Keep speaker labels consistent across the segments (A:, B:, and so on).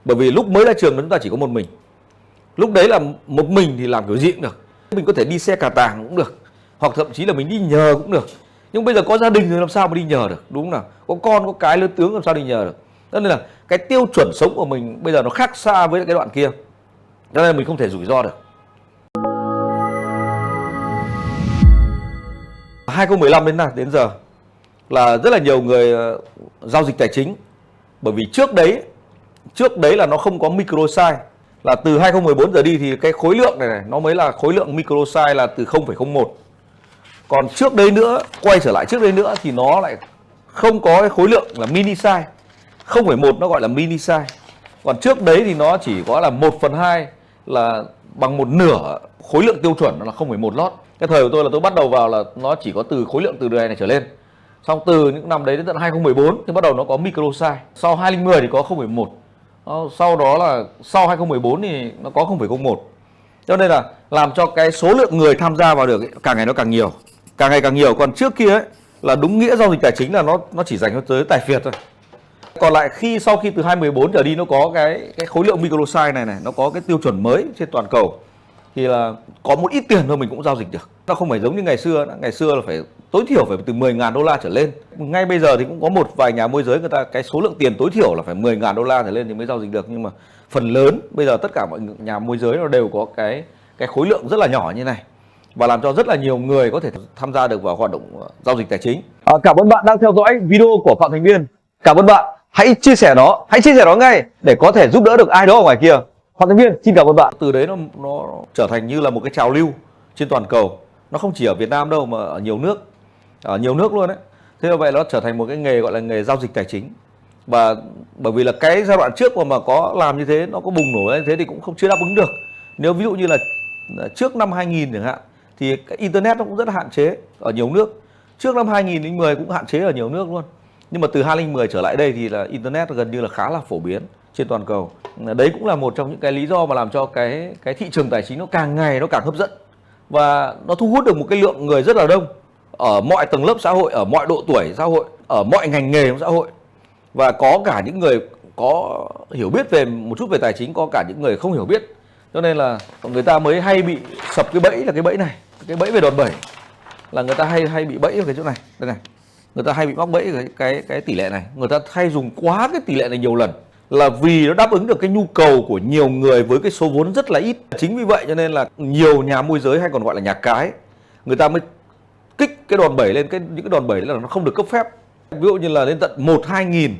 A: Bởi vì lúc mới ra trường chúng ta chỉ có một mình. Lúc đấy là một mình thì làm kiểu gì cũng được. Mình có thể đi xe cà tàng cũng được, hoặc thậm chí là mình đi nhờ cũng được. Nhưng bây giờ có gia đình thì làm sao mà đi nhờ được, đúng không nào? Có con, có cái lớn tướng làm sao đi nhờ được. Cho nên là cái tiêu chuẩn sống của mình bây giờ nó khác xa với cái đoạn kia. Cho nên mình không thể rủi ro được. 2015 đến giờ là rất là nhiều người giao dịch tài chính. Bởi vì trước đấy là nó không có micro size. Là từ 2014 giờ đi thì cái khối lượng này nó mới là khối lượng micro size là từ 0,01. Còn trước đấy nữa, quay trở lại trước đấy nữa thì nó lại không có cái khối lượng là mini size. 0,1 nó gọi là mini size. Còn trước đấy thì nó chỉ có là 1/2 là bằng một nửa khối lượng tiêu chuẩn, nó là 0,1 lót. Cái thời của tôi là tôi bắt đầu vào là nó chỉ có từ khối lượng từ đời này trở lên. Xong từ những năm đấy đến tận 2014 thì bắt đầu nó có micro size. Sau 2010 thì có 0,1. Sau đó là sau 2014 thì nó có 0,01. Cho nên là làm cho cái số lượng người tham gia vào được ấy, càng ngày nó càng nhiều. Càng ngày càng nhiều. Còn trước kia ấy, là đúng nghĩa giao dịch tài chính là nó chỉ dành cho tới tài phiệt thôi. Còn lại sau khi từ 2014 trở đi nó có cái khối lượng micro size này, nó có cái tiêu chuẩn mới trên toàn cầu. Thì là có một ít tiền thôi mình cũng giao dịch được. Nó không phải giống như ngày xưa. Ngày xưa là phải tối thiểu phải từ 10.000 đô la trở lên. Ngay bây giờ thì cũng có một vài nhà môi giới người ta cái số lượng tiền tối thiểu là phải 10.000 đô la trở lên thì mới giao dịch được. Nhưng mà phần lớn bây giờ tất cả mọi nhà môi giới nó đều có cái khối lượng rất là nhỏ như này. Và làm cho rất là nhiều người có thể tham gia được vào hoạt động giao dịch tài chính.
B: Cảm ơn bạn đang theo dõi video của Phạm Thành Viên. Cảm ơn bạn. Hãy chia sẻ nó ngay để có thể giúp đỡ được ai đó ở ngoài kia. Phạm Thành Viên, xin cảm ơn bạn.
A: Từ đấy nó trở thành như là một cái trào lưu trên toàn cầu. Nó không chỉ ở Việt Nam đâu mà ở nhiều nước luôn đấy. Thế do vậy nó trở thành một cái nghề gọi là nghề giao dịch tài chính. Và bởi vì là cái giai đoạn trước mà có làm như thế, nó có bùng nổ như thế thì cũng chưa đáp ứng được. Nếu ví dụ như là trước năm 2000 chẳng hạn thì cái internet nó cũng rất là hạn chế ở nhiều nước. Trước năm 2010 cũng hạn chế ở nhiều nước luôn. Nhưng mà từ 2010 trở lại đây thì là internet gần như là khá là phổ biến trên toàn cầu. Đấy cũng là một trong những cái lý do mà làm cho cái thị trường tài chính nó càng ngày nó càng hấp dẫn. Và nó thu hút được một cái lượng người rất là đông ở mọi tầng lớp xã hội, ở mọi độ tuổi xã hội, ở mọi ngành nghề trong xã hội. Và có cả những người có hiểu biết về một chút về tài chính, có cả những người không hiểu biết. Cho nên là người ta mới hay bị sập cái bẫy, là cái bẫy này, cái bẫy về đòn bẩy. Là người ta hay bị bẫy ở cái chỗ này, đây này. Người ta hay bị mắc bẫy cái tỷ lệ này. Người ta hay dùng quá cái tỷ lệ này nhiều lần. Là vì nó đáp ứng được cái nhu cầu của nhiều người với cái số vốn rất là ít. Chính vì vậy cho nên là nhiều nhà môi giới hay còn gọi là nhà cái, người ta mới kích cái đòn bẩy lên, những cái đòn bẩy là nó không được cấp phép. Ví dụ như là lên tận 1-2 nghìn,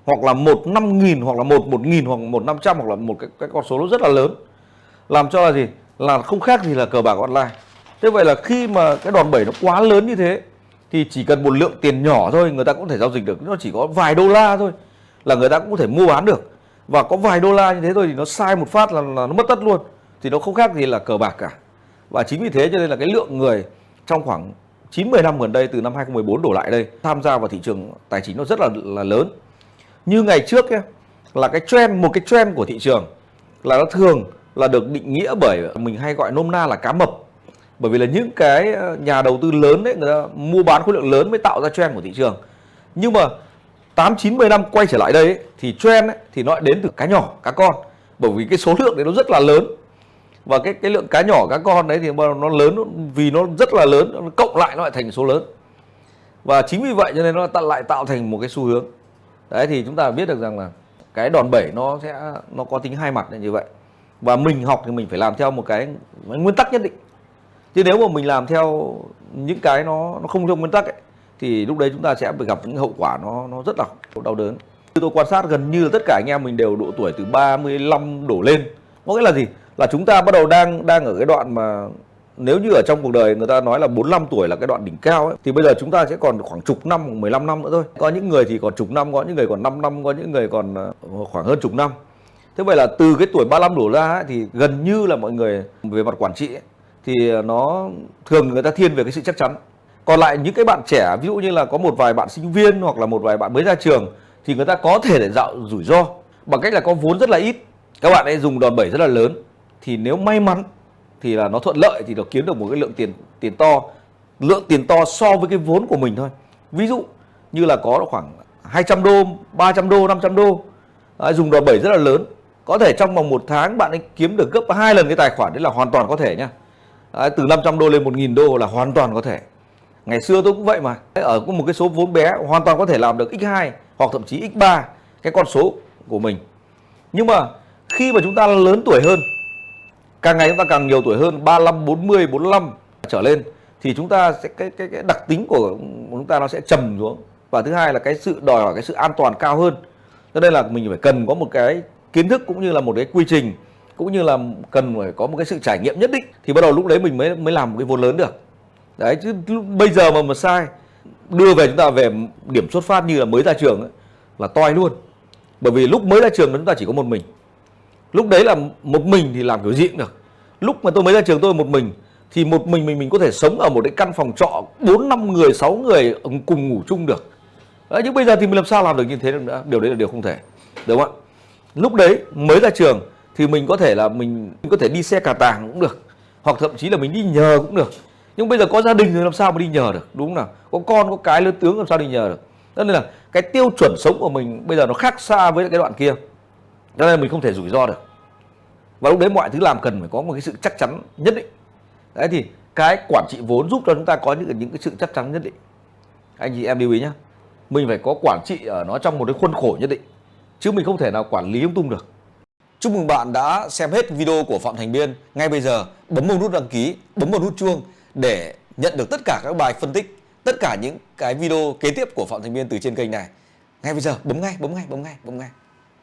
A: hoặc là 1-5 nghìn, hoặc là 1-1 nghìn, hoặc 1-500, hoặc là một cái con số nó rất là lớn. Làm cho là gì? Là không khác gì là cờ bạc online. Thế vậy là khi mà cái đòn bẩy nó quá lớn như thế thì chỉ cần một lượng tiền nhỏ thôi người ta cũng có thể giao dịch được. Nó chỉ có vài đô la thôi là người ta cũng có thể mua bán được. Và có vài đô la như thế thôi thì nó sai một phát là nó mất tất luôn. Thì nó không khác gì là cờ bạc cả. Và chính vì thế cho nên là cái lượng người trong khoảng 9-10 năm gần đây, từ năm 2014 đổ lại đây, tham gia vào thị trường tài chính nó rất là lớn. Như ngày trước ấy, là một cái trend của thị trường là nó thường là được định nghĩa bởi, mình hay gọi nôm na là cá mập. Bởi vì là những cái nhà đầu tư lớn đấy, người ta mua bán khối lượng lớn mới tạo ra trend của thị trường. Nhưng mà 8-9-10 năm quay trở lại đây ấy, thì trend ấy, thì nó lại đến từ cá nhỏ, cá con. Bởi vì cái số lượng đấy nó rất là lớn. Và cái lượng cá nhỏ, cá con đấy thì nó lớn, vì nó rất là lớn, nó cộng lại nó lại thành số lớn. Và chính vì vậy cho nên nó lại tạo thành một cái xu hướng. Đấy thì chúng ta biết được rằng là cái đòn bẩy nó có tính hai mặt như vậy. Và mình học thì mình phải làm theo một cái nguyên tắc nhất định. Chứ nếu mà mình làm theo những cái nó không theo nguyên tắc ấy, thì lúc đấy chúng ta sẽ phải gặp những hậu quả nó rất là đau đớn. Tôi quan sát gần như là tất cả anh em mình đều độ tuổi từ 35 đổ lên. Có nghĩa là gì? Là chúng ta bắt đầu đang ở cái đoạn mà nếu như ở trong cuộc đời người ta nói là 45 tuổi là cái đoạn đỉnh cao ấy, thì bây giờ chúng ta sẽ còn khoảng chục năm, 15 năm nữa thôi. Có những người thì còn chục năm, có những người còn 5 năm, có những người còn khoảng hơn chục năm. Thế vậy là từ cái tuổi 35 đổ ra ấy, thì gần như là mọi người về mặt quản trị ấy, thì nó thường người ta thiên về cái sự chắc chắn. Còn lại những cái bạn trẻ, ví dụ như là có một vài bạn sinh viên hoặc là một vài bạn mới ra trường, thì người ta có thể để dạo rủi ro bằng cách là có vốn rất là ít. Các bạn ấy dùng đòn bẩy rất là lớn, thì nếu may mắn thì là nó thuận lợi thì nó kiếm được một cái lượng tiền to. Lượng tiền to so với cái vốn của mình thôi. Ví dụ như là có khoảng 200 đô, 300 đô, 500 đô. Đấy, dùng đòn bẩy rất là lớn Có thể trong vòng 1 tháng bạn ấy kiếm được gấp 2 lần cái tài khoản, đấy là hoàn toàn có thể nhá. Đấy, từ 500 đô lên 1.000 đô là hoàn toàn có thể. Ngày xưa tôi cũng vậy mà. Ở một cái số vốn bé hoàn toàn có thể làm được x2 hoặc thậm chí x3 cái con số của mình. Nhưng mà khi mà chúng ta lớn tuổi hơn, càng ngày chúng ta càng nhiều tuổi hơn, 35, 40, 45 trở lên, thì chúng ta sẽ cái đặc tính của chúng ta nó sẽ trầm xuống. Và thứ hai là cái sự đòi hỏi cái sự an toàn cao hơn. Cho nên là mình phải cần có một cái kiến thức cũng như là một cái quy trình, cũng như là cần phải có một cái sự trải nghiệm nhất định, thì bắt đầu lúc đấy mình mới làm một cái vốn lớn được. Đấy, chứ bây giờ mà sai, đưa về chúng ta về điểm xuất phát như là mới ra trường ấy, là toi luôn. Bởi vì lúc mới ra trường chúng ta chỉ có một mình. Lúc đấy là một mình thì làm kiểu gì cũng được. Lúc mà tôi mới ra trường tôi một mình thì một mình có thể sống ở một cái căn phòng trọ 4-5 người, 6 người cùng ngủ chung được. Đấy, nhưng bây giờ thì mình làm sao làm được như thế được nữa? Điều đấy là điều không thể, đúng không ạ? Lúc đấy mới ra trường thì mình có thể là mình có thể đi xe cà tàng cũng được, hoặc thậm chí là mình đi nhờ cũng được. Nhưng bây giờ có gia đình thì làm sao mà đi nhờ được, đúng không nào? Có con có cái lớn tướng làm sao đi nhờ được? Cho nên là cái tiêu chuẩn sống của mình bây giờ nó khác xa với cái đoạn kia, cho nên mình không thể rủi ro được. Và lúc đấy mọi thứ làm cần phải có một cái sự chắc chắn nhất định. Đấy thì cái quản trị vốn giúp cho chúng ta có những cái sự chắc chắn nhất định. Anh chị em lưu ý nhé, mình phải có quản trị ở nó trong một cái khuôn khổ nhất định, chứ mình không thể nào quản lý lung tung được. Chúc mừng bạn đã xem hết video của Phạm Thành Biên. Ngay bây giờ bấm vào nút đăng ký, bấm vào nút chuông để nhận được tất cả các bài phân tích, tất cả những cái video kế tiếp của Phạm Thành Biên từ trên kênh này. Ngay bây giờ bấm ngay, bấm ngay, bấm ngay, bấm ngay.